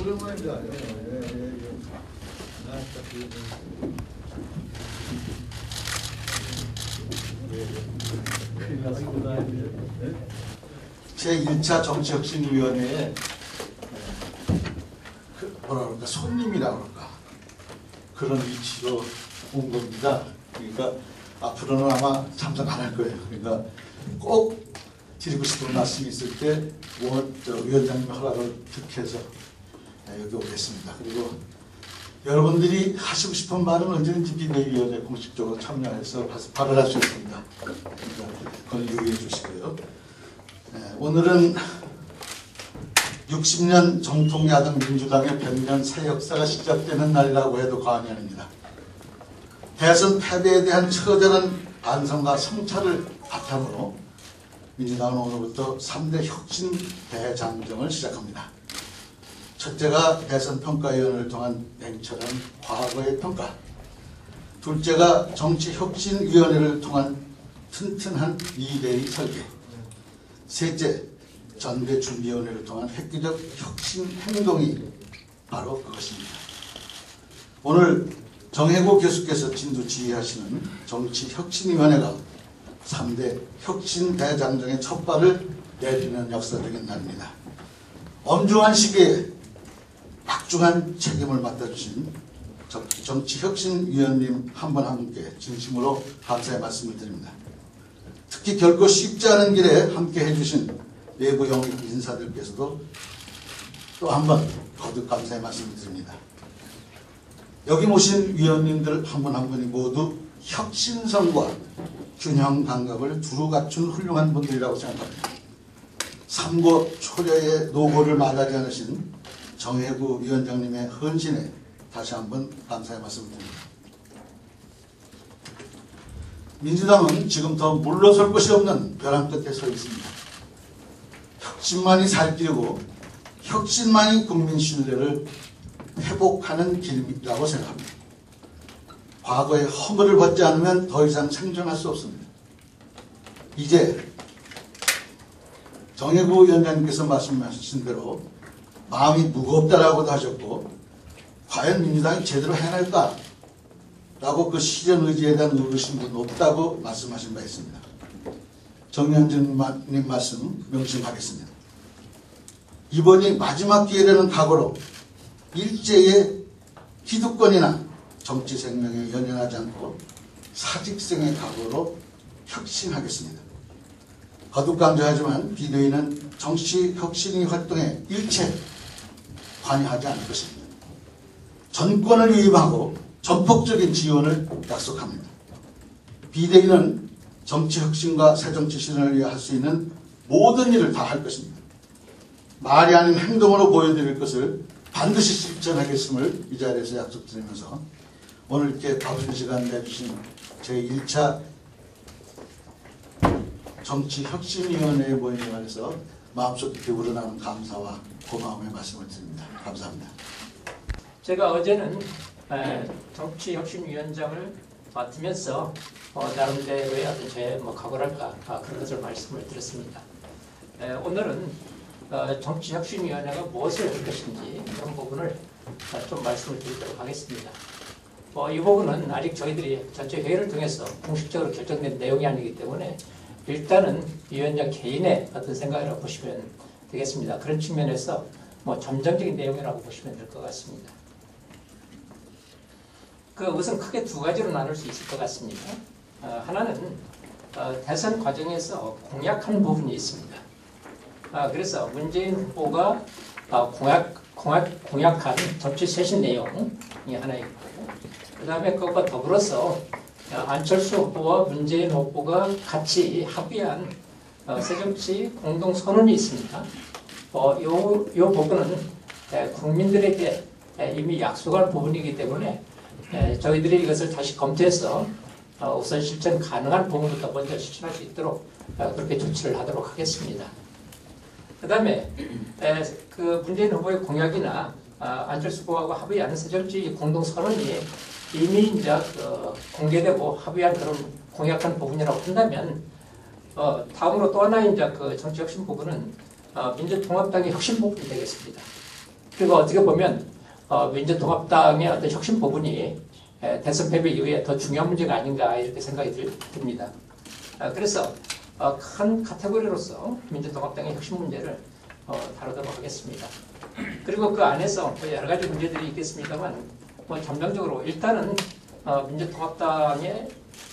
오랜만인 거 아니에요? 제1차 정치혁신위원회에 뭐라 그럴까, 손님이라 그럴까, 그런 위치로 온 겁니다. 그러니까 앞으로는 아마 참석 안 할 거예요. 그러니까 꼭 드리고 싶은 말씀이 있을 때 위원장님 허락을 득해서 여기 오겠습니다. 그리고 여러분들이 하시고 싶은 말은 언제든지 비대위원회 공식적으로 참여해서 발언할 수 있습니다. 그러니까 그걸 유의해 주시고요. 오늘은 60년 정통야당 민주당의 100년 새 역사가 시작되는 날이라고 해도 과언이 아닙니다. 대선 패배에 대한 처절한 반성과 성찰을 바탕으로 민주당은 오늘부터 3대 혁신 대장정을 시작합니다. 첫째가 대선 평가위원회를 통한 냉철한 과거의 평가, 둘째가 정치혁신위원회를 통한 튼튼한 미래의 설계, 셋째 전대준비위원회를 통한 획기적 혁신 행동이 바로 그것입니다. 오늘 정혜고 교수께서 진두지휘하시는 정치혁신위원회가 3대 혁신 대장정의 첫 발을 내딛는 역사적인 날입니다. 엄중한 시기에 막중한 책임을 맡아주신 정치혁신위원님 한 분 한 분께 진심으로 감사의 말씀을 드립니다. 특히 결코 쉽지 않은 길에 함께 해주신 내부 영입 인사들께서도 또 한 번 거듭 감사의 말씀을 드립니다. 여기 모신 위원님들 한 분 한 분이 모두 혁신성과 균형 감각을 두루 갖춘 훌륭한 분들이라고 생각합니다. 삼고 초려의 노고를 말하지 않으신 정혜구 위원장님의 헌신에 다시 한번 감사의 말씀을 드립니다. 민주당은 지금 더 물러설 곳이 없는 벼랑 끝에 서 있습니다. 혁신만이 살길이고 혁신만이 국민 신뢰를 회복하는 길이라고 생각합니다. 과거의 허물을 벗지 않으면 더 이상 생존할 수 없습니다. 이제 정혜구 위원장님께서 말씀하신 대로 마음이 무겁다라고도 하셨고, 과연 민주당이 제대로 해낼까? 라고 그 실현 의지에 대한 의구심도 높다고 말씀하신 바 있습니다. 정현진님 말씀 명심하겠습니다. 이번이 마지막 기회라는 각오로 일제의 기득권이나 정치 생명에 연연하지 않고 사직생의 각오로 혁신하겠습니다. 거듭 강조하지만 비대위는 정치 혁신의 활동에 일체 관여하지 않을 것입니다. 전권을 위임하고 전폭적인 지원을 약속합니다. 비대위는 정치 혁신과 새정치 실현을 위해 할 수 있는 모든 일을 다 할 것입니다. 말이 아닌 행동으로 보여드릴 것을 반드시 실천하겠음을 이 자리에서 약속드리면서 오늘 이렇게 바쁜 시간 내주신 제1차 정치혁신위원회에 모임에 관해서 마음속 깊이 우러나는 감사와 고마움의 말씀을 드립니다. 감사합니다. 제가 어제는 정치혁신위원장을 맡으면서 나름대로의 어떤 제 각오랄까 그런 것을 말씀을 드렸습니다. 오늘은 정치혁신위원회가 무엇을 할 것인지 그런 부분을 좀 말씀을 드리도록 하겠습니다. 이 부분은 아직 저희들이 전체 회의를 통해서 공식적으로 결정된 내용이 아니기 때문에 일단은 위원장 개인의 어떤 생각이라고 보시면 되겠습니다. 그런 측면에서 점정적인 내용이라고 보시면 될 것 같습니다. 우선 크게 두 가지로 나눌 수 있을 것 같습니다. 하나는 대선 과정에서 공약한 부분이 있습니다. 그래서 문재인 후보가 공약한 정치 쇄신 내용이 하나 있고, 그 다음에 그것과 더불어서 안철수 후보와 문재인 후보가 같이 합의한 새정치 공동선언이 있습니다. 이 부분은 국민들에게 이미 약속한 부분이기 때문에 저희들이 이것을 다시 검토해서 우선 실천 가능한 부분부터 먼저 실천할 수 있도록 그렇게 조치를 하도록 하겠습니다. 그 다음에 문재인 후보의 공약이나 안철수 후보하고 합의한 새정치 공동선언이 이미 이제 공개되고 합의한 그런 공약한 부분이라고 한다면 다음으로 또 하나의 이제 정치혁신 부분은 민주통합당의 혁신 부분이 되겠습니다. 그리고 어떻게 보면 민주통합당의 어떤 혁신 부분이 대선 패배 이후에 더 중요한 문제가 아닌가 이렇게 생각이 듭니다. 그래서 큰 카테고리로서 민주통합당의 혁신 문제를 다루도록 하겠습니다. 그리고 그 안에서 여러 가지 문제들이 있겠습니다만 전반적으로 일단은 민주통합당의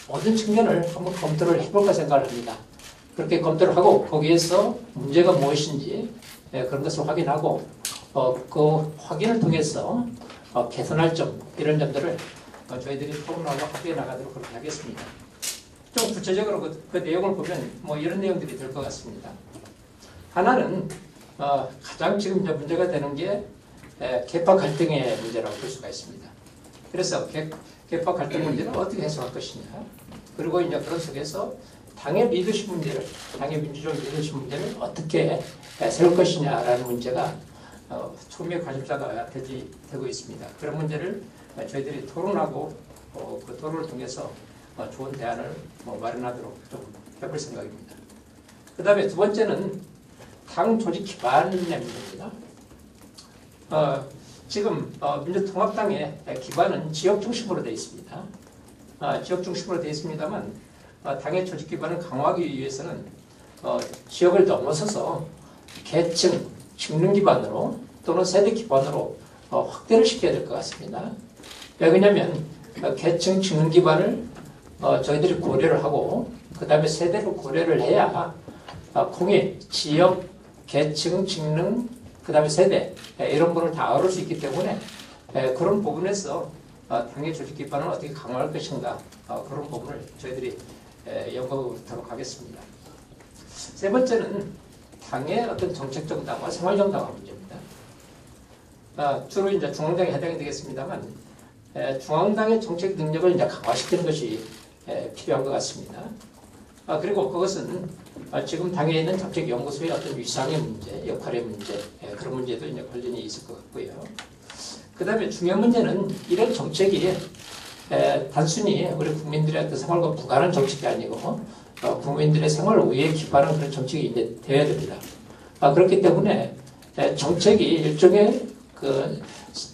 모든 측면을 한번 검토를 해볼까 생각을 합니다. 그렇게 검토를 하고 거기에서 문제가 무엇인지 그런 것을 확인하고 그 확인을 통해서 개선할 점 이런 점들을 저희들이 토론하고 합의해 나가도록 그렇게 하겠습니다. 좀 구체적으로 그 내용을 보면 이런 내용들이 될 것 같습니다. 하나는 가장 지금 이제 문제가 되는 게 계파 갈등의 문제라고 볼 수가 있습니다. 그래서 계파 갈등 문제를 어떻게 해소할 것이냐, 그리고 이제 그런 속에서 당의 리더십 문제를, 당의 민주적 리더십 문제를 어떻게 세울 것이냐라는 문제가 초미의 관심사가 되고 있습니다. 그런 문제를 저희들이 토론하고 그 토론을 통해서 좋은 대안을 마련하도록 좀 해볼 생각입니다. 그 다음에 두 번째는 당 조직 기반의 문제입니다. 지금 민주통합당의 기반은 지역 중심으로 되어 있습니다. 지역 중심으로 되어 있습니다만 당의 조직 기반을 강화하기 위해서는 지역을 넘어서서 계층, 직능 기반으로 또는 세대 기반으로 확대를 시켜야 될 것 같습니다. 왜 그러냐면 계층, 직능 기반을 저희들이 고려를 하고 그 다음에 세대로 고려를 해야 공익, 지역, 계층, 직능, 그 다음에 세대 이런 부분을 다 아우를 수 있기 때문에 그런 부분에서 당의 조직 기반을 어떻게 강화할 것인가 그런 부분을 저희들이 연구하도록 하겠습니다. 세 번째는 당의 어떤 정책 정당화, 생활 정당화 문제입니다. 주로 이제 중앙당에 해당이 되겠습니다만 중앙당의 정책 능력을 이제 강화시키는 것이 필요한 것 같습니다. 그리고 그것은 지금 당에 있는 정책연구소의 어떤 위상의 문제, 역할의 문제, 그런 문제도 이제 관련이 있을 것 같고요. 그 다음에 중요한 문제는 이런 정책이 단순히 우리 국민들의 어떤 생활과 무관한 정책이 아니고 국민들의 생활 위에 기반한 그런 정책이 이제 되어야 됩니다. 그렇기 때문에 정책이 일종의 그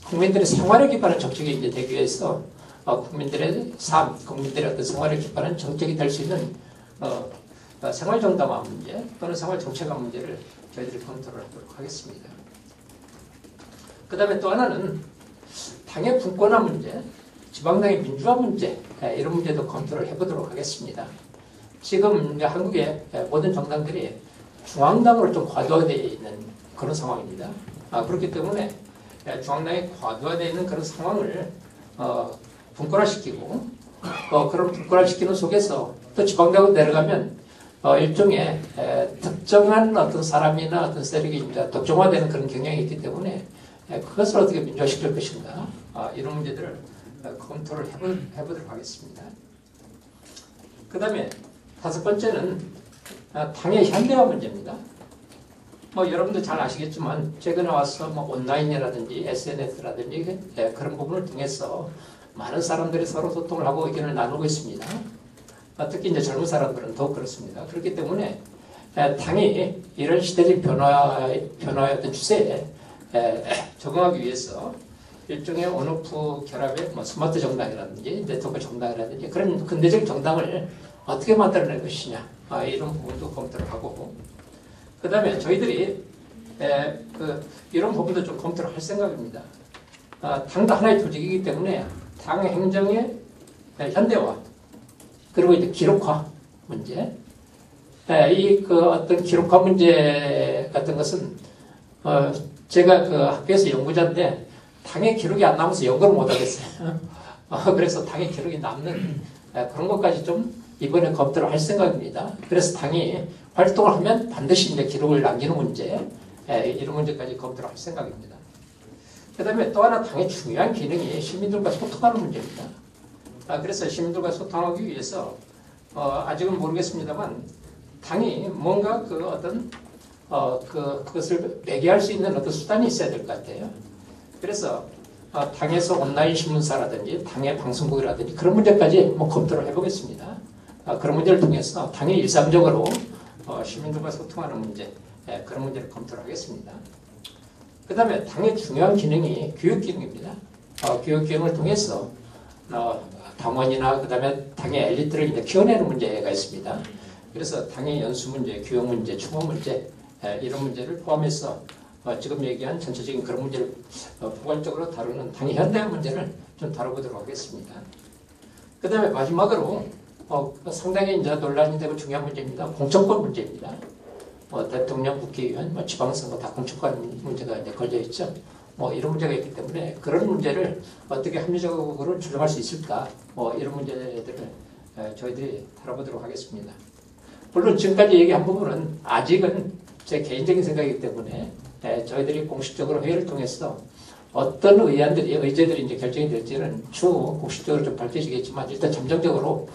국민들의 생활에 기반한 정책이 이제 되기 위해서 국민들의 삶, 국민들의 어떤 생활에 기반한 정책이 될 수 있는 생활 정당화 문제 또는 생활 정책화 문제를 저희들이 검토를 하도록 하겠습니다. 그 다음에 또 하나는 당의 분권화 문제, 지방당의 민주화 문제 이런 문제도 검토를 해보도록 하겠습니다. 지금 한국의 모든 정당들이 중앙당으로 좀 과도화되어 있는 그런 상황입니다. 그렇기 때문에 중앙당이 과도화되어 있는 그런 상황을 분권화시키고 그런 분권화시키는 속에서 또 지방당으로 내려가면 일종의 특정한 어떤 사람이나 어떤 세력이 이제 독점화되는 그런 경향이 있기 때문에 그것을 어떻게 민주화시킬 것인가 이런 문제들을 검토를 해보도록 하겠습니다. 그 다음에 다섯 번째는 당의 현대화 문제입니다. 여러분들 잘 아시겠지만 최근에 와서 온라인이라든지 SNS라든지 그런 부분을 통해서 많은 사람들이 서로 소통을 하고 의견을 나누고 있습니다. 특히 이제 젊은 사람들은 더욱 그렇습니다. 그렇기 때문에 당이 이런 시대적 변화의 어떤 추세에 적응하기 위해서 일종의 온오프 결합의 스마트 정당이라든지 네트워크 정당이라든지 그런 근대적 정당을 어떻게 만들어낼 것이냐 이런 부분도 검토를 하고 그 다음에 저희들이 이런 부분도 좀 검토를 할 생각입니다. 당도 하나의 조직이기 때문에 당 행정의 현대화 그리고 이제 기록화 문제 이 어떤 기록화 문제 같은 것은 제가 그 학교에서 연구자인데 당의 기록이 안 남아서 연구를 못 하겠어요. 그래서 당의 기록이 남는 그런 것까지 좀 이번에 검토를 할 생각입니다. 그래서 당이 활동을 하면 반드시 이제 기록을 남기는 문제 이런 문제까지 검토를 할 생각입니다. 그 다음에 또 하나 당의 중요한 기능이 시민들과 소통하는 문제입니다. 그래서 시민들과 소통하기 위해서 아직은 모르겠습니다만 당이 뭔가 그 어떤 그것을 매개할 수 있는 어떤 수단이 있어야 될 것 같아요. 그래서 당에서 온라인 신문사라든지 당의 방송국이라든지 그런 문제까지 검토를 해보겠습니다. 그런 문제를 통해서 당이 일상적으로 시민들과 소통하는 문제 그런 문제를 검토를 하겠습니다. 그 다음에 당의 중요한 기능이 교육 기능입니다. 교육 기능을 통해서 당원이나 그 다음에 당의 엘리트를 이제 키워내는 문제가 있습니다. 그래서 당의 연수 문제, 교육 문제, 추모 문제 이런 문제를 포함해서 지금 얘기한 전체적인 그런 문제를 포괄적으로 다루는 당의 현대화 문제를 좀 다뤄보도록 하겠습니다. 그 다음에 마지막으로 상당히 이제 논란이 되고 중요한 문제입니다. 공천권 문제입니다. 대통령, 국회의원, 지방선거 다 공천권 문제가 이제 걸려 있죠. 이런 문제가 있기 때문에 그런 문제를 어떻게 합리적으로 조정할 수 있을까? 이런 문제들을 저희들이 다뤄보도록 하겠습니다. 물론 지금까지 얘기한 부분은 아직은 제 개인적인 생각이기 때문에 저희들이 공식적으로 회의를 통해서 어떤 의제들이 이제 결정이 될지는 추후 공식적으로 좀 밝혀지겠지만 일단 잠정적으로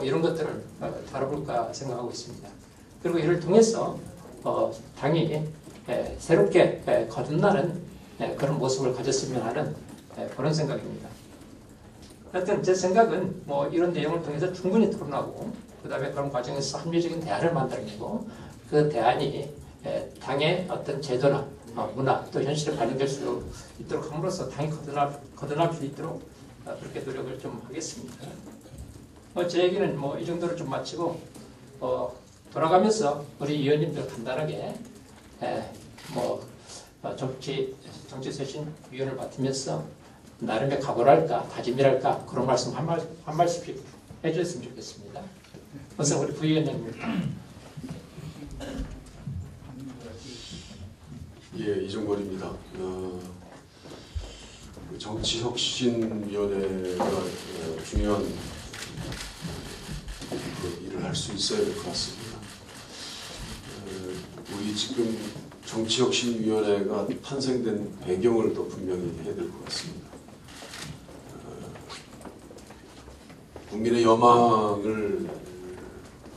이런 것들을 다뤄볼까 생각하고 있습니다. 그리고 이를 통해서 당이 새롭게 거듭나는 그런 모습을 가졌으면 하는 그런 생각입니다. 하여튼 제 생각은 이런 내용을 통해서 충분히 토론하고 그 다음에 그런 과정에서 합리적인 대안을 만들어내고 그 대안이 당의 어떤 제도나 문화 또 현실에 반영될 수 있도록 함으로써 당이 거듭날 수 있도록 그렇게 노력을 좀 하겠습니다. 제 얘기는 이 정도로 좀 마치고 돌아가면서 우리 위원님들 간단하게 정치쇄신위원을 맡으면서 나름의 각오랄까 다짐이랄까 그런 말씀 한 말씀씩 해주셨으면 좋겠습니다. 우선 우리 부위원장입니다. 예, 이종걸입니다. 정치혁신위원회가 중요한 일을 할 수 있어야 될 것 같습니다. 우리 지금 정치혁신위원회가 탄생된 배경을 더 분명히 해야 될 것 같습니다. 국민의 여망을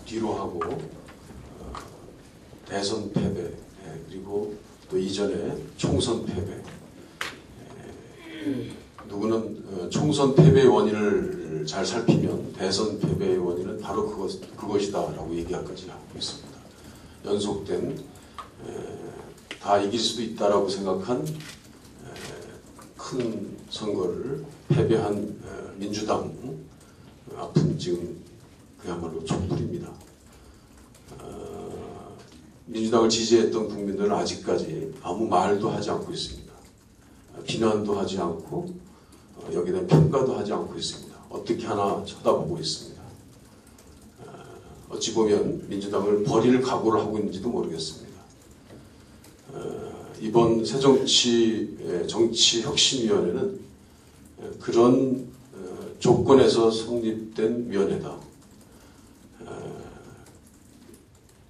뒤로하고 대선 패배 그리고 또 이전에 총선 패배 누구는 총선 패배의 원인을 잘 살피면 대선 패배의 원인은 바로 그것이다 라고 얘기하기까지 하고 있습니다. 연속된 다 이길 수도 있다라고 생각한 큰 선거를 패배한 민주당 앞은 지금 그야말로 촛불입니다. 민주당을 지지했던 국민들은 아직까지 아무 말도 하지 않고 있습니다. 비난도 하지 않고 여기에 대한 평가도 하지 않고 있습니다. 어떻게 하나 쳐다보고 있습니다. 어찌 보면 민주당을 버릴 각오를 하고 있는지도 모르겠습니다. 이번 새정치혁신위원회는 그런 조건에서 성립된 위원회다.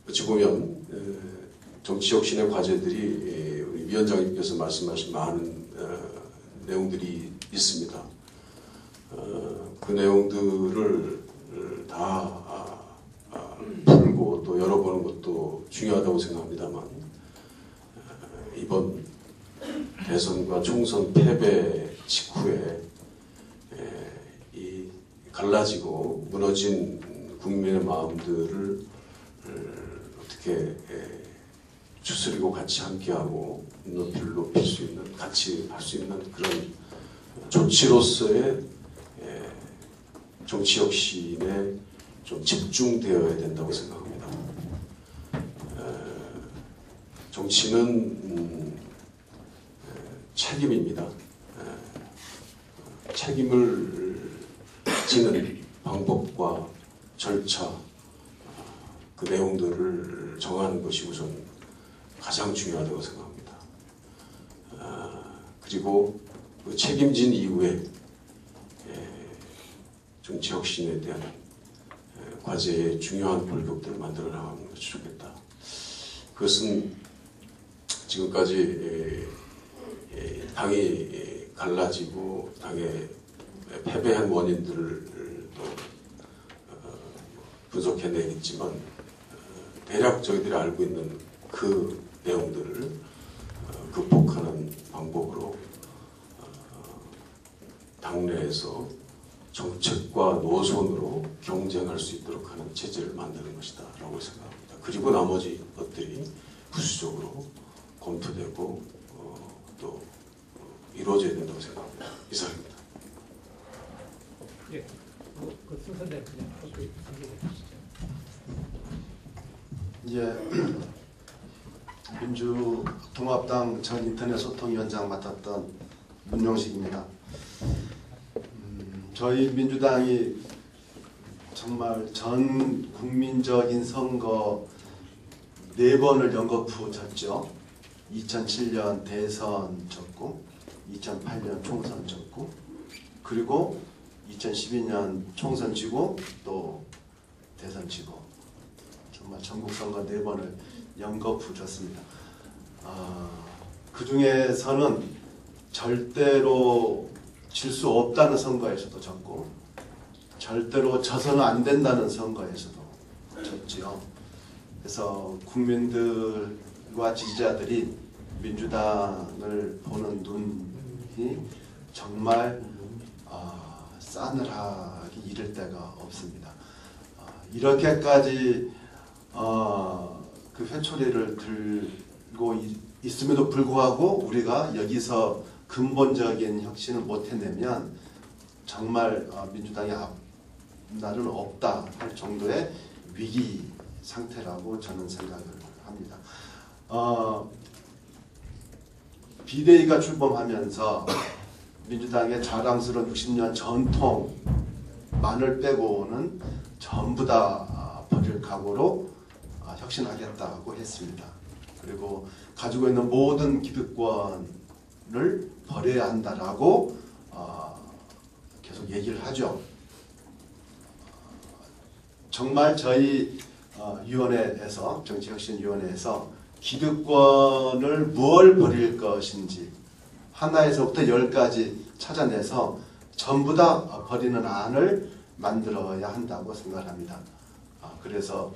어찌 보면 정치혁신의 과제들이 우리 위원장님께서 말씀하신 많은 내용들이 있습니다. 그 내용들을 다 풀고 또 열어보는 것도 중요하다고 생각합니다만 이번 대선과 총선 패배 직후에 이 갈라지고 무너진 국민의 마음들을 어떻게 추스리고 같이 함께하고 눈높이를 높일 수 있는 같이 할 수 있는 그런 조치로서의 정치혁신에 좀 집중되어야 된다고 생각합니다. 정치는 책임입니다. 책임을 지는 방법과 절차, 그 내용들을 정하는 것이 우선 가장 중요하다고 생각합니다. 그리고 그 책임진 이후에 정치혁신에 대한 과제의 중요한 골격들을 만들어 나가는 것이 좋겠다. 그것은 지금까지 당이 갈라지고 당의 패배한 원인들을 또 분석해내겠지만 대략 저희들이 알고 있는 그 내용들을 극복하는 방법으로 당내에서 정책과 노선으로 경쟁할 수 있도록 하는 체제를 만드는 것이다 라고 생각합니다. 그리고 나머지 것들이 부수적으로 검토되고 또 이루어져야 된다고 생각합니다. 이상입니다. 예, 그 순서대로 그냥 그렇게 준비해 주시죠. 이제 민주통합당 전 인터넷 소통위원장 맡았던 문용식입니다. 저희 민주당이 정말 전 국민적인 선거 4번을 연거푸 졌죠. 2007년 대선 졌고 2008년 총선 졌고 그리고 2012년 총선 지고 또 대선 지고 정말 전국 선거 4번을 연거푸 졌습니다. 그 중에서는 절대로 질 수 없다는 선거에서도 졌고 절대로 져서는 안 된다는 선거에서도 졌지요. 그래서 국민들과 지지자들이 민주당을 보는 눈이 정말 싸늘하기 이를 데가 없습니다. 이렇게까지 그 회초리를 들고 있음에도 불구하고 우리가 여기서 근본적인 혁신을 못 해내면 정말 민주당이 앞날은 없다 할 정도의 위기 상태라고 저는 생각을 합니다. 비대위가 출범하면서 민주당의 자랑스러운 60년 전통만을 빼고는 전부 다 버릴 각오로 혁신하겠다고 했습니다. 그리고 가지고 있는 모든 기득권을 버려야 한다라고 계속 얘기를 하죠. 정말 저희 위원회에서 정치혁신위원회에서 기득권을 무엇을 버릴 것인지 하나에서부터 10까지 찾아내서 전부 다 버리는 안을 만들어야 한다고 생각을 합니다. 그래서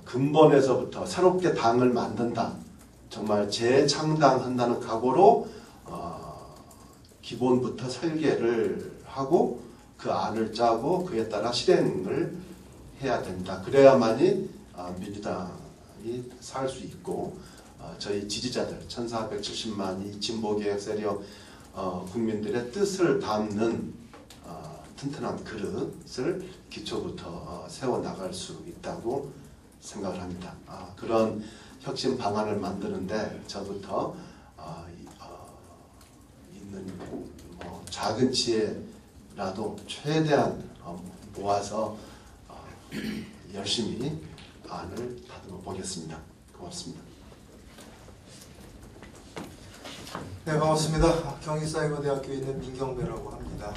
근본에서부터 새롭게 당을 만든다. 정말 재창당한다는 각오로 기본부터 설계를 하고 그 안을 짜고 그에 따라 실행을 해야 된다. 그래야만이 민주당이 살 수 있고 저희 지지자들 1470만이 진보개혁 세력 국민들의 뜻을 담는 튼튼한 그릇을 기초부터 세워나갈 수 있다고 생각을 합니다. 그런 혁신 방안을 만드는데 저부터 있는 작은 지혜라도 최대한 모아서 열심히 안을 다듬어 보겠습니다. 고맙습니다. 네, 반갑습니다. 경희사이버대학교에 있는 민경배라고 합니다.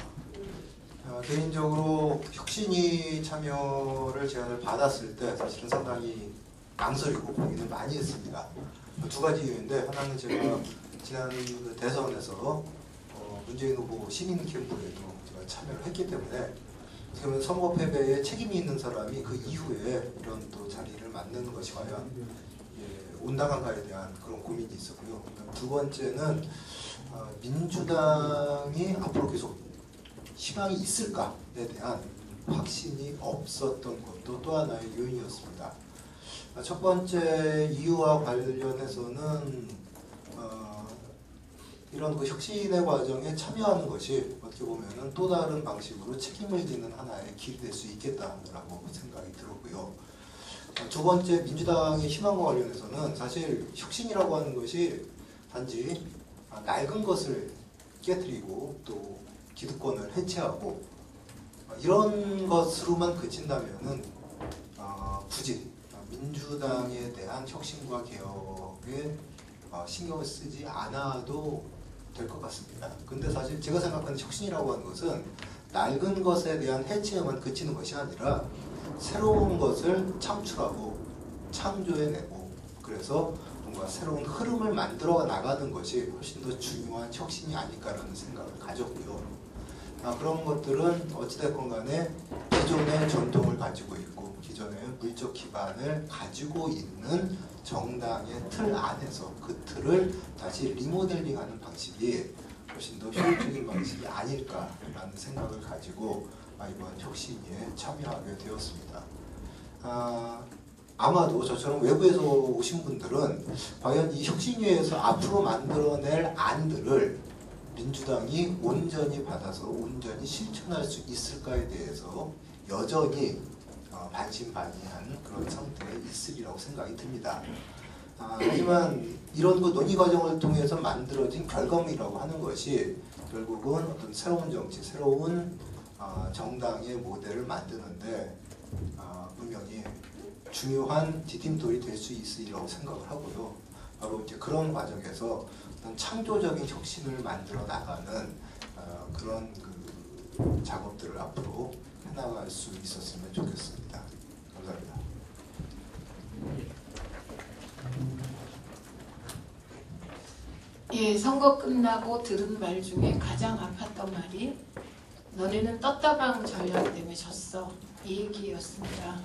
개인적으로 혁신위 참여를 제안을 받았을 때 사실은 상당히 망설이고 고민을 많이 했습니다. 두 가지 이유인데, 하나는 제가 지난 대선에서 문재인 후보 시민 캠프에도 제가 참여를 했기 때문에 그러면 선거 패배에 책임이 있는 사람이 그 이후에 이런 또 자리를 맡는 것이 과연 온당한가에 대한 그런 고민이 있었고요. 두 번째는 민주당이 앞으로 계속 희망이 있을까에 대한 확신이 없었던 것도 또 하나의 요인이었습니다. 첫 번째 이유와 관련해서는 이런 그 혁신의 과정에 참여하는 것이 어떻게 보면은 또 다른 방식으로 책임을 지는 하나의 길이 될 수 있겠다라고 생각이 들었고요. 두 번째, 민주당의 희망과 관련해서는 사실 혁신이라고 하는 것이 단지 낡은 것을 깨뜨리고 또 기득권을 해체하고 이런 것으로만 그친다면은 굳이 민주당에 대한 혁신과 개혁에 신경을 쓰지 않아도 될 것 같습니다. 근데 사실 제가 생각하는 혁신이라고 하는 것은 낡은 것에 대한 해체에만 그치는 것이 아니라 새로운 것을 창출하고 창조해내고 그래서 뭔가 새로운 흐름을 만들어 나가는 것이 훨씬 더 중요한 혁신이 아닐까라는 생각을 가졌고요. 그런 것들은 어찌됐건 간에 기존의 전통을 가지고 있고 기존의 물적 기반을 가지고 있는 정당의 틀 안에서 그 틀을 다시 리모델링하는 방식이 훨씬 더 효율적인 방식이 아닐까라는 생각을 가지고 이번 혁신위에 참여하게 되었습니다. 아마도 저처럼 외부에서 오신 분들은 과연 이 혁신위에서 앞으로 만들어낼 안들을 민주당이 온전히 받아서 온전히 실천할 수 있을까에 대해서 여전히 반신반의한 그런 상태에 있으리라고 생각이 듭니다. 하지만 이런 그 논의 과정을 통해서 만들어진 결과물이라고 하는 것이 결국은 어떤 새로운 정치, 새로운 정당의 모델을 만드는데 분명히 중요한 디딤돌이 될 수 있으리라고 생각을 하고요. 바로 이제 그런 과정에서 어떤 창조적인 혁신을 만들어 나가는 그런 그 작업들을 앞으로 해나갈 수 있었으면 좋겠습니다. 감사합니다. 예, 선거 끝나고 들은 말 중에 가장 아팠던 말이 너네는 떴다방 전략 때문에 졌어. 이 얘기였습니다.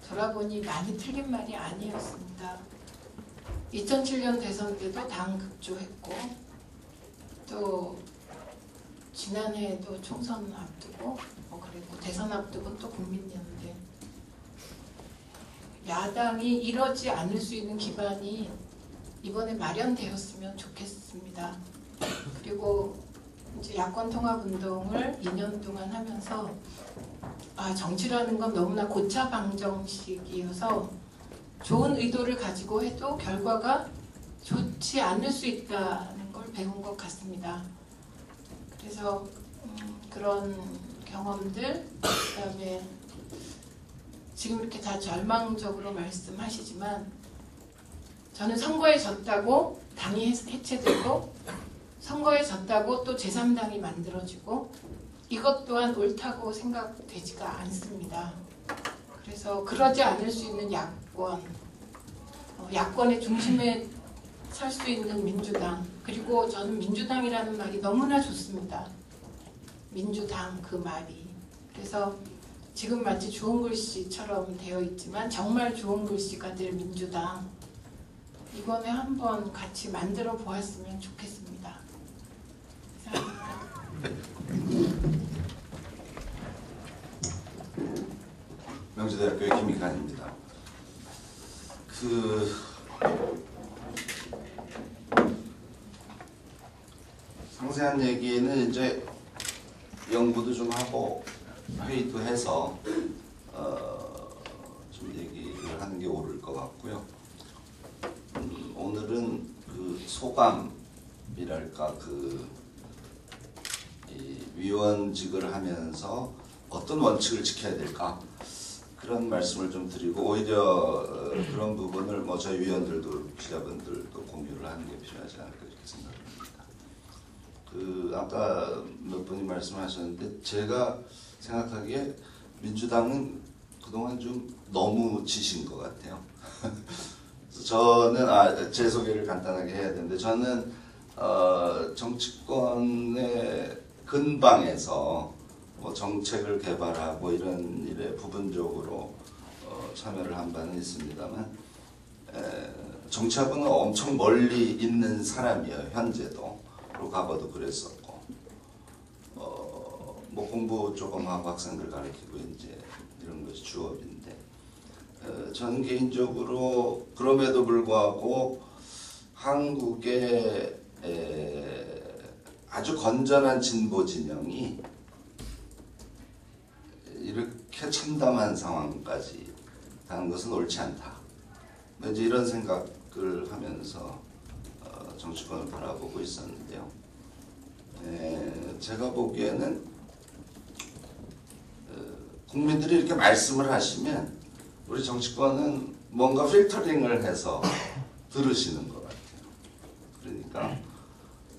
돌아보니 많이 틀린 말이 아니었습니다. 2007년 대선 때도 당 급조했고 또 지난해에도 총선 앞두고 그리고 대선 앞두고 또 국민연대 야당이 이러지 않을 수 있는 기반이 이번에 마련되었으면 좋겠습니다. 그리고 이제 야권 통합 운동을 2년 동안 하면서 정치라는 건 너무나 고차 방정식이어서 좋은 의도를 가지고 해도 결과가 좋지 않을 수 있다는 걸 배운 것 같습니다. 그래서 그런 경험들, 그다음에 지금 이렇게 다 절망적으로 말씀하시지만 저는 선거에 졌다고 당이 해체되고 선거에 졌다고 또 제3당이 만들어지고 이것 또한 옳다고 생각되지가 않습니다. 그래서 그러지 않을 수 있는 야권, 야권의 중심에 설 수 있는 민주당, 그리고 저는 민주당이라는 말이 너무나 좋습니다. 민주당 그 말이. 그래서 지금 마치 좋은 글씨처럼 되어 있지만 정말 좋은 글씨가 될 민주당, 이번에 한번 같이 만들어 보았으면 좋겠습니다. 명지대학교의 김익환입니다. 상세한 얘기는 이제 연구도 좀 하고 회의도 해서 좀 얘기를 하는 게 옳을 것 같고요. 오늘은 그 소감이랄까 이 위원직을 하면서 어떤 원칙을 지켜야 될까 그런 말씀을 좀 드리고 오히려 그런 부분을 뭐 저희 위원들도 기자분들도 공유를 하는 게 필요하지 않을까 이렇게 생각합니다. 아까 몇 분이 말씀하셨는데 제가 생각하기에 민주당은 그동안 좀 너무 지신 것 같아요. 저는 제 소개를 간단하게 해야 되는데 저는 정치권의 근방에서 뭐 정책을 개발하고 이런 일에 부분적으로 참여를 한 바는 있습니다만 정치하고는 엄청 멀리 있는 사람이에요. 현재도. 그리고 과거도 그랬었고 뭐 공부 조금 하고 학생들 가르치고 이제 이런 것이 주업인데 저는 개인적으로 그럼에도 불구하고 한국의 아주 건전한 진보 진영이 이렇게 참담한 상황까지 가는 것은 옳지 않다. 이제 이런 생각을 하면서 정치권을 바라보고 있었는데요. 제가 보기에는 국민들이 이렇게 말씀을 하시면 우리 정치권은 뭔가 필터링을 해서 들으시는 것 같아요. 그러니까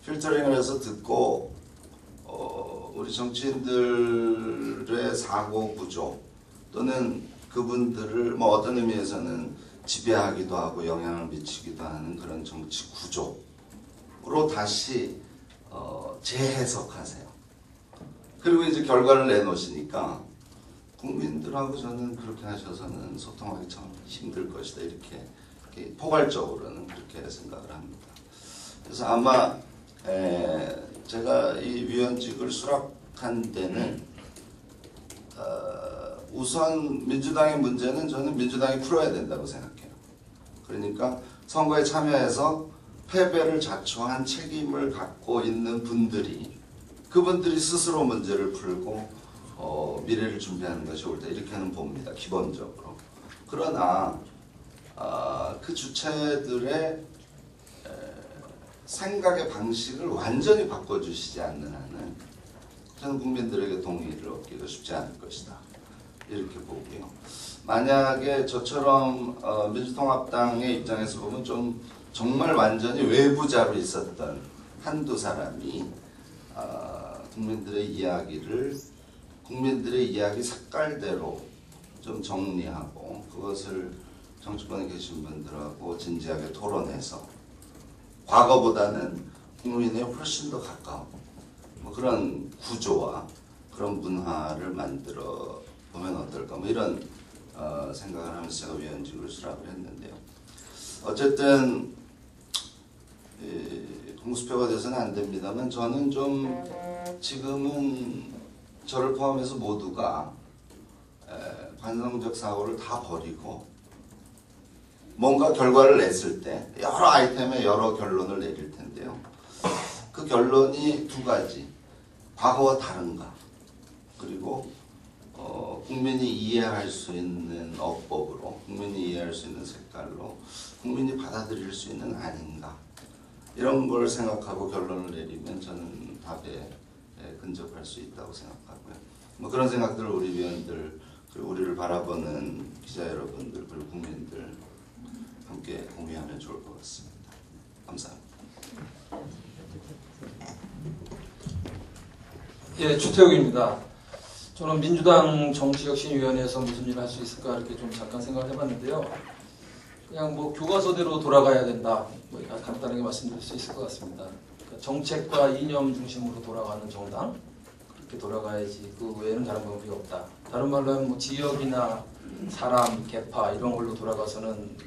필터링을 해서 듣고 우리 정치인들의 사고 구조 또는 그분들을 뭐 어떤 의미에서는 지배하기도 하고 영향을 미치기도 하는 그런 정치 구조로 다시 재해석하세요. 그리고 이제 결과를 내놓으시니까 국민들하고 저는 그렇게 하셔서는 소통하기 참 힘들 것이다 이렇게 포괄적으로는 그렇게 생각을 합니다. 그래서 아마 제가 이 위원직을 수락한 데는 우선 민주당의 문제는 저는 민주당이 풀어야 된다고 생각해요. 그러니까 선거에 참여해서 패배를 자초한 책임을 갖고 있는 분들이 그분들이 스스로 문제를 풀고 미래를 준비하는 것이 옳다 이렇게는 봅니다. 기본적으로. 그러나 그 주체들의 생각의 방식을 완전히 바꿔주시지 않는 한은 저는 국민들에게 동의를 얻기가 쉽지 않을 것이다. 이렇게 보고요. 만약에 저처럼 민주통합당의 입장에서 보면 좀 정말 완전히 외부자로 있었던 한두 사람이 국민들의 이야기 색깔대로 좀 정리하고 그것을 정치권에 계신 분들하고 진지하게 토론해서 과거보다는 국민에 훨씬 더 가까운 뭐 그런 구조와 그런 문화를 만들어 보면 어떨까 뭐 이런 생각을 하면서 제가 위원직을 수락을 했는데요. 어쨌든 공수표가 돼서는 안 됩니다만 저는 좀 지금은 저를 포함해서 모두가 관성적 사고를 다 버리고 뭔가 결과를 냈을 때 여러 아이템에 여러 결론을 내릴 텐데요. 그 결론이 두 가지. 과거와 다른가. 그리고 국민이 이해할 수 있는 어법으로, 국민이 이해할 수 있는 색깔로, 국민이 받아들일 수 있는 아닌가. 이런 걸 생각하고 결론을 내리면 저는 답에 근접할 수 있다고 생각하고요. 뭐 그런 생각들을 우리 위원들, 그리고 우리를 바라보는 기자 여러분들, 그리고 국민들 함께 공유하면 좋을 것 같습니다. 감사합니다. 예, 주태욱입니다. 저는 민주당 정치혁신위원회에서 무슨 일을 할 수 있을까 이렇게 좀 잠깐 생각을 해봤는데요. 그냥 뭐 교과서대로 돌아가야 된다. 뭐 간단하게 말씀드릴 수 있을 것 같습니다. 그러니까 정책과 이념 중심으로 돌아가는 정당 그렇게 돌아가야지 그 외에는 다른 방법이 없다. 다른 말로 하면 뭐 지역이나 사람, 계파 이런 걸로 돌아가서는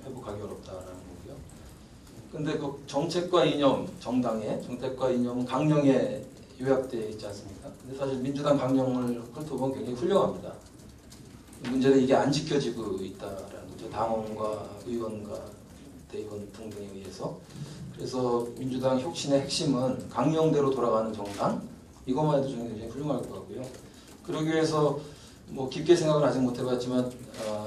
회복하기 어렵다라는 거고요. 근데 그 정책과 이념, 정당의 정책과 이념은 강령에 요약되어 있지 않습니까? 근데 사실 민주당 강령을 훑어보면 굉장히 훌륭합니다. 문제는 이게 안 지켜지고 있다라는 거죠. 당원과 의원과 대의원 등등에 의해서. 그래서 민주당 혁신의 핵심은 강령대로 돌아가는 정당 이것만 해도 저는 굉장히 훌륭할 것 같고요. 그러기 위해서 뭐 깊게 생각을 아직 못 해봤지만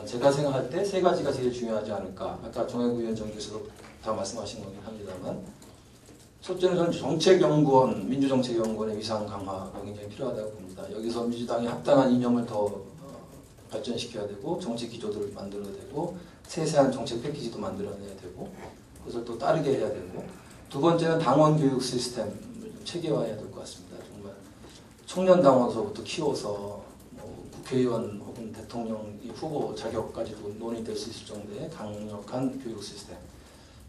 제가 생각할 때 세 가지가 제일 중요하지 않을까. 아까 정혜구 위원장께서도 다 말씀하신 거긴 합니다만 첫째는 저는 정책연구원, 민주정책연구원의 위상 강화가 굉장히 필요하다고 봅니다. 여기서 민주당이 합당한 이념을 더 발전시켜야 되고 정책 기조들을 만들어야 되고 세세한 정책 패키지도 만들어내야 되고 그것을 또 따르게 해야 되고 두 번째는 당원 교육 시스템을 좀 체계화해야 될 것 같습니다. 정말 청년 당원서부터 키워서 뭐 국회의원 혹은 대통령 후보 자격까지도 논의될 수 있을 정도의 강력한 교육 시스템.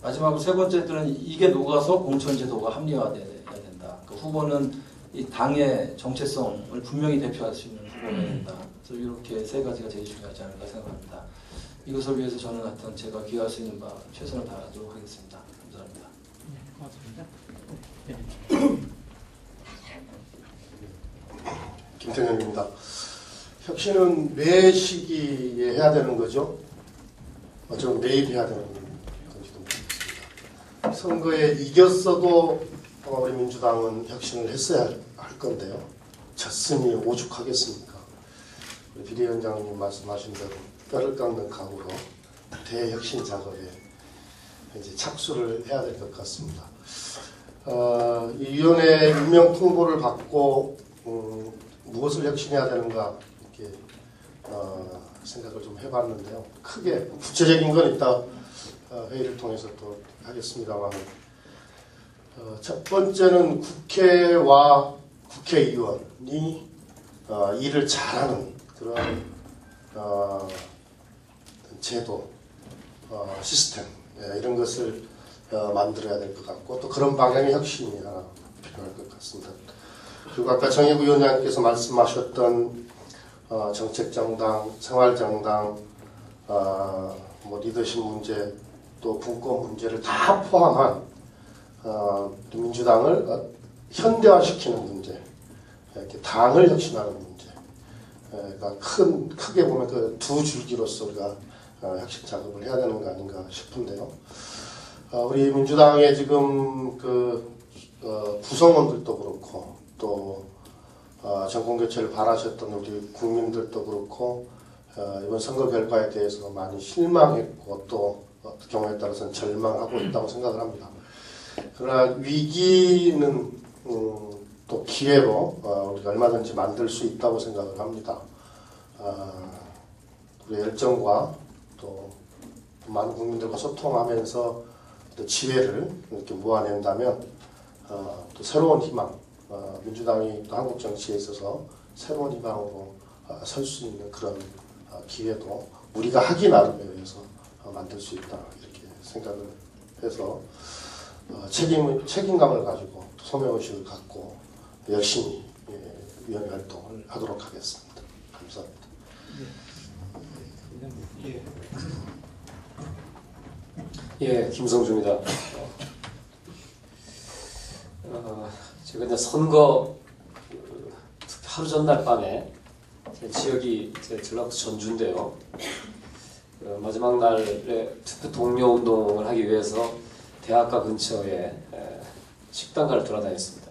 마지막으로 세 번째는 이게 녹아서 공천제도가 합리화돼야 된다. 그 후보는 이 당의 정체성을 분명히 대표할 수 있는 후보가 된다. 그래서 이렇게 세 가지가 제일 중요하지 않을까 생각합니다. 이것을 위해서 저는 하여튼 제가 기여할 수 있는 바 최선을 다하도록 하겠습니다. 감사합니다. 네, 고맙습니다. 김태년입니다. 혁신은 매 시기에 해야 되는 거죠? 어쩌면 매일 해야 되는 건지도 모르겠습니다. 선거에 이겼어도 우리 민주당은 혁신을 했어야 할 건데요. 졌으니 오죽하겠습니까? 우리 비대위원장님 말씀하신 대로 뼈를 깎는 각오로 대혁신 작업에 이제 착수를 해야 될 것 같습니다. 이 위원회 임명 통보를 받고 무엇을 혁신해야 되는가 이렇게 생각을 좀 해봤는데요. 크게 구체적인 건 이따 회의를 통해서 또 하겠습니다만 첫 번째는 국회와 국회의원이 일을 잘하는 그런 제도, 시스템 이런 것을 만들어야 될 것 같고 또 그런 방향의 혁신이 하나 필요할 것 같습니다. 그리고 아까 정혜구 위원장께서 말씀하셨던 정책정당, 생활정당, 뭐 리더십 문제, 또 분권 문제를 다 포함한 민주당을 현대화시키는 문제, 이렇게 당을 혁신하는 문제, 크게 보면 그 두 줄기로서 우리가 혁신 작업을 해야 되는 거 아닌가 싶은데요. 우리 민주당의 지금 구성원들도 그렇고 또 정권 교체를 바라셨던 우리 국민들도 그렇고 이번 선거 결과에 대해서 많이 실망했고 또 어떤 경우에 따라서는 절망하고 있다고 생각을 합니다. 그러나 위기는 또 기회로 우리가 얼마든지 만들 수 있다고 생각을 합니다. 우리의 열정과 또 많은 국민들과 소통하면서 또 지혜를 이렇게 모아낸다면 또 새로운 희망, 민주당이 또 한국 정치에 있어서 새로운 희망으로 설 수 있는 그런 기회도 우리가 하기 나름에 의해서 만들 수 있다 이렇게 생각을 해서 책임감을 가지고 소명의식을 갖고 열심히 위원회 활동을 하도록 하겠습니다. 감사합니다. 김성주입니다. 제가 이제 선거 하루 전날 밤에 제 지역이 전라북도 전주인데요. 마지막 날에 투표 동료 운동을 하기 위해서 대학가 근처에 식당가를 돌아다녔습니다.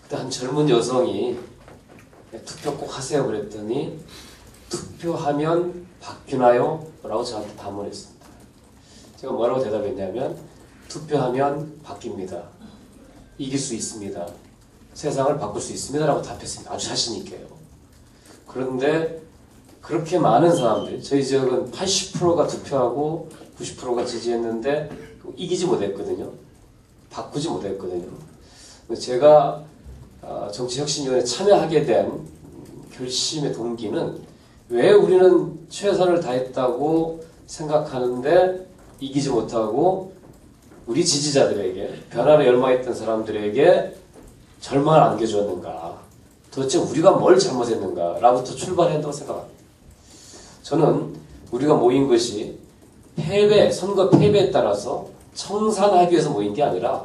그때 한 젊은 여성이 투표 꼭 하세요 그랬더니 투표하면 바뀌나요? 라고 저한테 반문했습니다. 제가 뭐라고 대답했냐면 투표하면 바뀝니다. 이길 수 있습니다. 세상을 바꿀 수 있습니다. 라고 답했습니다. 아주 자신 있게요. 그런데 그렇게 많은 사람들이 저희 지역은 80%가 투표하고 90%가 지지했는데 이기지 못했거든요. 바꾸지 못했거든요. 제가 정치혁신위원회에 참여하게 된 결심의 동기는 왜 우리는 최선을 다했다고 생각하는데 이기지 못하고 우리 지지자들에게 변화를 열망했던 사람들에게 절망을 안겨주었는가 도대체 우리가 뭘 잘못했는가 라부터 출발한다고 생각합니다. 저는 우리가 모인 것이 선거 패배에 따라서 청산하기 위해서 모인 게 아니라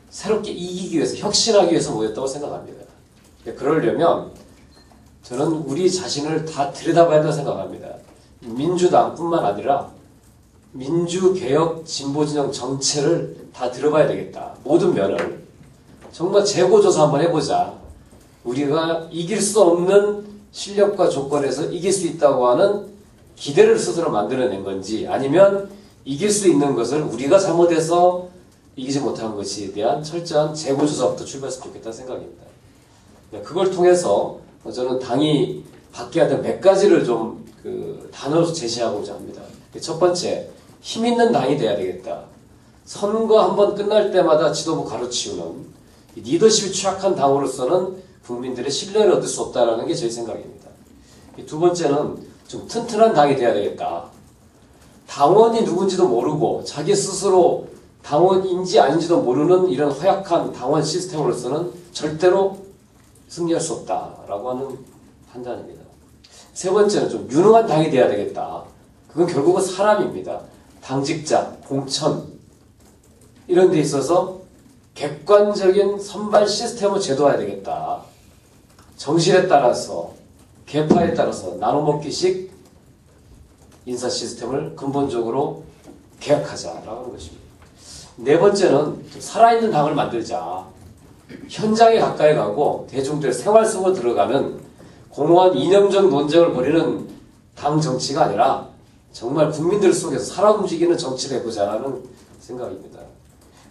새롭게 이기기 위해서 혁신하기 위해서 모였다고 생각합니다. 그러려면 저는 우리 자신을 다 들여다봐야 한다고 생각합니다. 민주당뿐만 아니라 민주개혁 진보진영 정체를 다 들어봐야 되겠다. 모든 면을 정말 재고조사 한번 해보자. 우리가 이길 수 없는 실력과 조건에서 이길 수 있다고 하는 기대를 스스로 만들어낸 건지 아니면 이길 수 있는 것을 우리가 잘못해서 이기지 못한 것에 대한 철저한 재고조사부터 출발했으면 좋겠다는 생각입니다. 그걸 통해서 저는 당이 바뀌어야 될 몇 가지를 좀 단어로 제시하고자 합니다. 첫 번째, 힘 있는 당이 돼야 되겠다. 선거 한번 끝날 때마다 지도부 가로치우는 리더십이 취약한 당으로서는 국민들의 신뢰를 얻을 수 없다는 게 저희 생각입니다. 두 번째는 좀 튼튼한 당이 돼야 되겠다. 당원이 누군지도 모르고 자기 스스로 당원인지 아닌지도 모르는 이런 허약한 당원 시스템으로서는 절대로 승리할 수 없다라고 하는 판단입니다. 세 번째는 좀 유능한 당이 돼야 되겠다. 그건 결국은 사람입니다. 당직자, 공천 이런 데 있어서 객관적인 선발 시스템을 제도화해야 되겠다. 정신에 따라서 계파에 따라서 나눠먹기식 인사 시스템을 근본적으로 개혁하자라고 하는 것입니다. 네 번째는 살아있는 당을 만들자. 현장에 가까이 가고 대중들 생활 속으로 들어가는 공허한 이념적 논쟁을 벌이는 당 정치가 아니라 정말 국민들 속에서 살아 움직이는 정치를 해보자라는 생각입니다.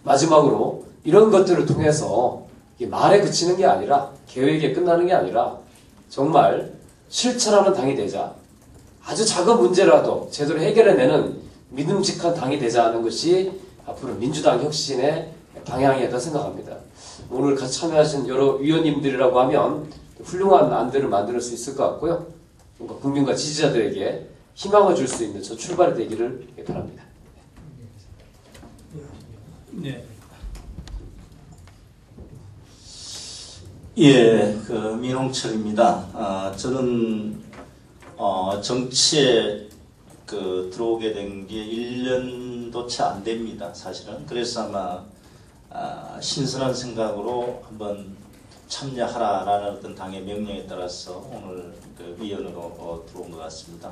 마지막으로 이런 것들을 통해서 말에 그치는 게 아니라 계획에 끝나는 게 아니라 정말 실천하는 당이 되자. 아주 작은 문제라도 제대로 해결해내는 믿음직한 당이 되자 하는 것이 앞으로 민주당 혁신의 방향이었다 생각합니다. 오늘 같이 참여하신 여러 위원님들이라고 하면 훌륭한 안들을 만들 수 있을 것 같고요. 뭔가 국민과 지지자들에게 희망을 줄 수 있는 저 출발이 되기를 바랍니다. 네. 민홍철입니다. 저는 정치에 들어오게 된 게 1년도 채 안 됩니다. 사실은. 그래서 아마 신선한 생각으로 한번 참여하라라는 어떤 당의 명령에 따라서 오늘 그 위원으로 들어온 것 같습니다.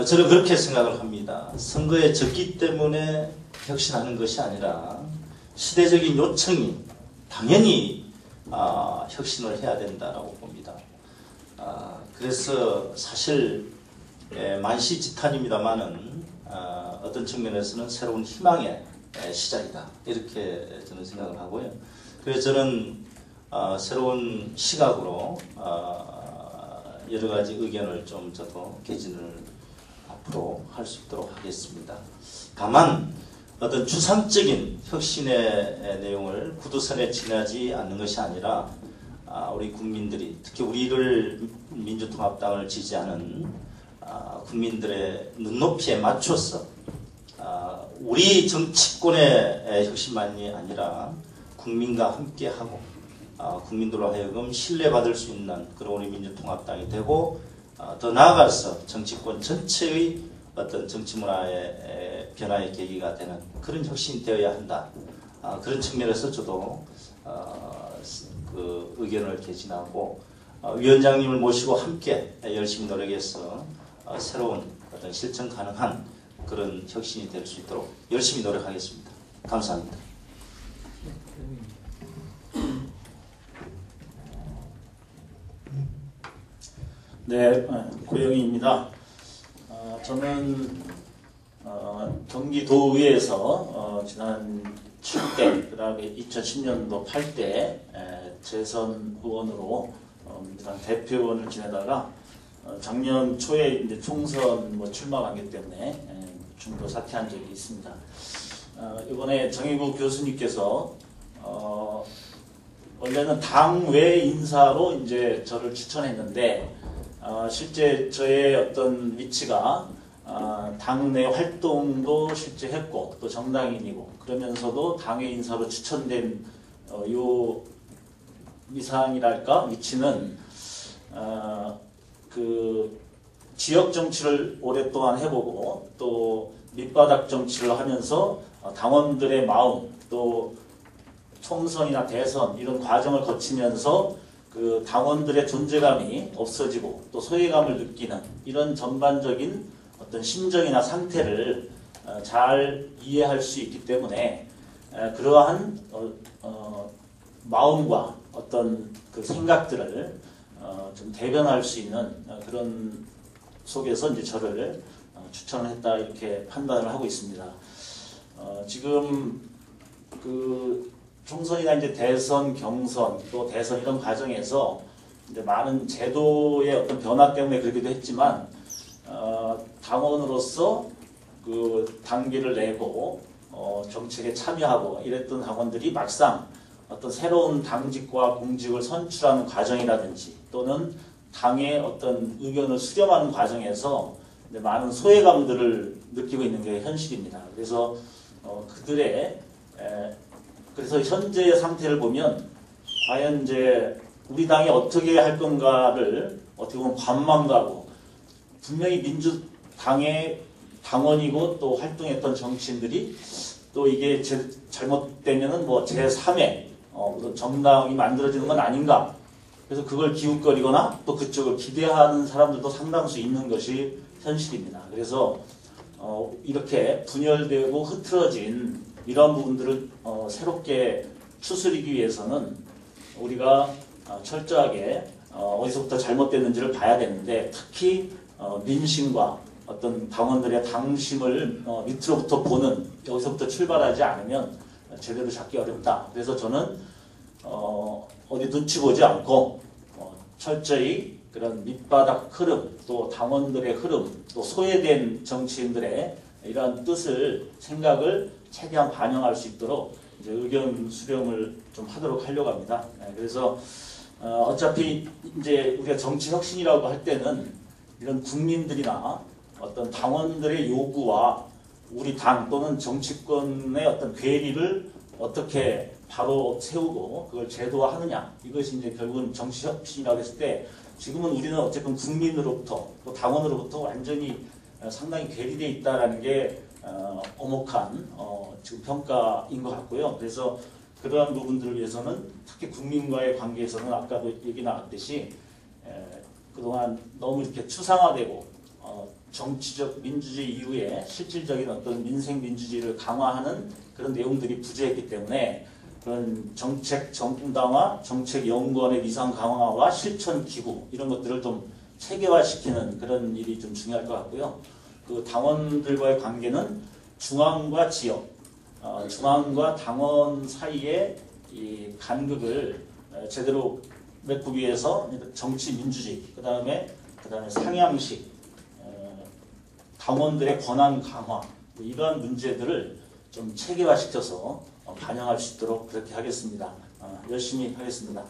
저는 그렇게 생각을 합니다. 선거에 졌기 때문에 혁신하는 것이 아니라 시대적인 요청이 당연히 혁신을 해야 된다라고 봅니다. 그래서 사실 만시지탄입니다만은 어떤 측면에서는 새로운 희망의 시작이다 이렇게 저는 생각을 하고요. 그래서 저는 새로운 시각으로 여러 가지 의견을 좀 저도 개진을 앞으로 할 수 있도록 하겠습니다. 다만 어떤 추상적인 혁신의 내용을 구두선에 지나지 않는 것이 아니라 우리 국민들이 특히 우리를 민주통합당을 지지하는 국민들의 눈높이에 맞춰서 우리 정치권의 혁신만이 아니라 국민과 함께하고 국민들로 하여금 신뢰받을 수 있는 그런 우리 민주통합당이 되고 더 나아가서 정치권 전체의 어떤 정치 문화의 변화의 계기가 되는 그런 혁신이 되어야 한다. 그런 측면에서 저도 그 의견을 개진하고 위원장님을 모시고 함께 열심히 노력해서 새로운 어떤 실천 가능한 그런 혁신이 될 수 있도록 열심히 노력하겠습니다. 감사합니다. 네, 고영희입니다. 저는 경기도의회에서 지난 7대, 그 다음에 2010년도 8대 재선 의원으로 민주당 대표의원을 지내다가 작년 초에 이제 총선 출마 관계 때문에 중도 사퇴한 적이 있습니다. 이번에 정의구 교수님께서 원래는 당외 인사로 이제 저를 추천했는데 실제 저의 어떤 위치가 당내 활동도 실제 했고 또 정당인이고 그러면서도 당외 인사로 추천된 요 위상이랄까 위치는 그 지역 정치를 오랫동안 해보고 또 밑바닥 정치를 하면서 당원들의 마음 또 총선이나 대선 이런 과정을 거치면서 그 당원들의 존재감이 없어지고 또 소외감을 느끼는 이런 전반적인 어떤 심정이나 상태를 잘 이해할 수 있기 때문에 그러한 마음과 어떤 그 생각들을 좀 대변할 수 있는 그런 속에서 이제 저를 추천을 했다 이렇게 판단을 하고 있습니다. 지금 그 총선이나 이제 대선, 경선, 또 대선 이런 과정에서 이제 많은 제도의 어떤 변화 때문에 그러기도 했지만 당원으로서 그 당기를 내고 정책에 참여하고 이랬던 당원들이 막상 어떤 새로운 당직과 공직을 선출하는 과정이라든지 또는 당의 어떤 의견을 수렴하는 과정에서 이제 많은 소외감들을 느끼고 있는 게 현실입니다. 그래서 그들의 그래서 현재의 상태를 보면 과연 이제 우리 당이 어떻게 할 건가를 어떻게 보면 관망가고 분명히 민주당의 당원이고 또 활동했던 정치인들이 또 이게 잘못되면은 뭐 제3의 정당이 만들어지는 건 아닌가. 그래서 그걸 기웃거리거나 또 그쪽을 기대하는 사람들도 상당수 있는 것이 현실입니다. 그래서 이렇게 분열되고 흐트러진 이런 부분들을 새롭게 추스리기 위해서는 우리가 철저하게 어디서부터 잘못됐는지를 봐야 되는데 특히 민심과 어떤 당원들의 당심을 밑으로부터 보는 여기서부터 출발하지 않으면 제대로 잡기 어렵다. 그래서 저는 어디 눈치 보지 않고 철저히 그런 밑바닥 흐름 또 당원들의 흐름 또 소외된 정치인들의 이러한 뜻을 생각을 최대한 반영할 수 있도록 이제 의견 수렴을 좀 하도록 하려고 합니다. 그래서 어차피 이제 우리가 정치 혁신이라고 할 때는 이런 국민들이나 어떤 당원들의 요구와 우리 당 또는 정치권의 어떤 괴리를 어떻게 바로 세우고 그걸 제도화하느냐 이것이 이제 결국은 정치 혁신이라고 했을 때 지금은 우리는 어쨌든 국민으로부터 또 당원으로부터 완전히 상당히 괴리되어 있다라는 게 엄혹한 지금 평가인 것 같고요. 그래서 그러한 부분들을 위해서는 특히 국민과의 관계에서는 아까도 얘기 나왔듯이 그동안 너무 이렇게 추상화되고 정치적 민주주의 이후에 실질적인 어떤 민생 민주주의를 강화하는 그런 내용들이 부재했기 때문에 그런 정책 정당화, 정책 연구원의 위상 강화와 실천 기구 이런 것들을 좀 체계화시키는 그런 일이 좀 중요할 것 같고요. 그 당원들과의 관계는 중앙과 지역, 중앙과 당원 사이의 이 간극을 제대로 메꾸기 위해서 정치 민주주의, 그다음에 상향식, 당원들의 권한 강화 이러한 문제들을 좀 체계화시켜서 반영할 수 있도록 그렇게 하겠습니다. 열심히 하겠습니다.